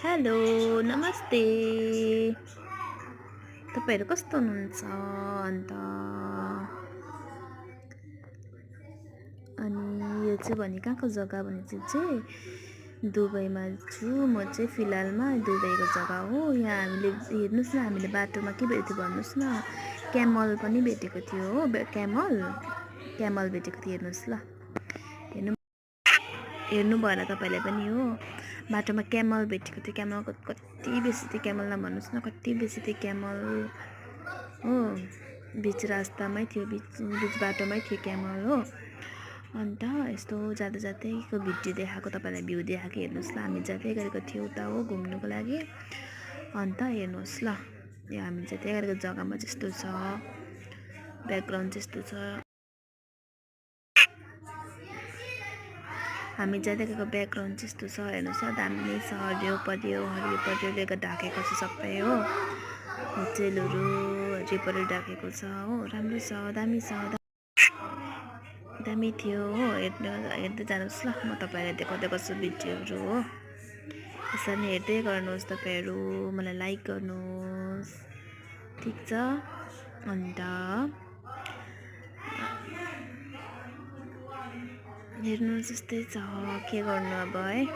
Hello, नमस्ते। तपाईँहरू कस्तो हुनुहुन्छ? अन्त अनि यो चाहिँ भने कहाँको जग्गा भनेपछि चाहिँ दुबईमा छु म चाहिँ फिलहालमा। दुबईको जग्गा हो। यहाँ हामीले हेर्नुहोस् न, हामीले बाटोमा के भेटेको थियो भन्नुहोस् न। क्यामल पनि भेटेको थियो हो। क्यामल भेटेको थियो, हेर्नुहोस् ल। हेर्नु भएन तपाईँले पनि हो। बाटोमा क्यामल भेटेको थियो। क्यामल कति बेसी थियो क्यामल, नभन्नुहोस् न कति बेसी थियो क्यामल हो। बिच रास्तामै थियो, बिच बाटोमै थियो क्यामल हो। अन्त यस्तो जाँदा जाँदैको भिडियो देखाएको, तपाईँलाई भ्यू देखाएको, हेर्नुहोस् ल। हामी जाँदै गरेको थियौँ उता हो घुम्नुको लागि। अन्त हेर्नुहोस् ल, यो हामी जाँदै गरेको जग्गामा त्यस्तो छ, ब्याकग्राउन्ड त्यस्तो छ। हामी जाँदै गएको ब्याकग्राउन्ड त्यस्तो छ, हेर्नुहोस् न। दामी छ, हरियो परियोले ढाकेको छ सबै हो। होटेलहरू हरियो परियो ढाकेको छ हो। राम्रो छ, दामी छ, दामी थियो हो। हेर्दै जानुहोस् ल। म तपाईँलाई देखाउँदै गर्छु भिडियोहरू हो। यसरी नै हेर्दै गर्नुहोस् तपाईँहरू, मलाई लाइक गर्नुहोस्, ठिक छ। अन्त हेर्नुहोस्, यस्तै छ, के गर्नु अब है।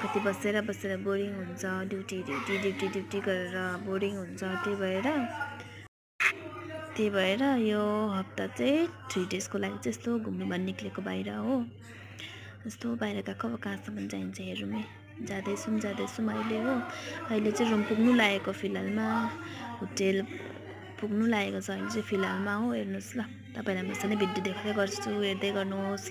कति बसेर बोरिङ हुन्छ। ड्युटी गरेर बोरिङ हुन्छ। त्यही भएर यो हप्ता चाहिँ 3 डेजको लागि चाहिँ यस्तो घुम्नु भनी निक्लेको बाहिर हो। यस्तो बाहिर गएको, अब कहाँसम्म जाइन्छ हेरौँ। जाँदैछौँ अहिले हो। अहिले चाहिँ रुम पुग्नु लागेको फिलहालमा। होटेल पुग्नु लागेको छ अहिले चाहिँ फिलहालमा हो। हेर्नुहोस् ल, तपाईँलाई म यसरी भिडियो देखाउँदै गर्छु, हेर्दै गर्नुहोस्।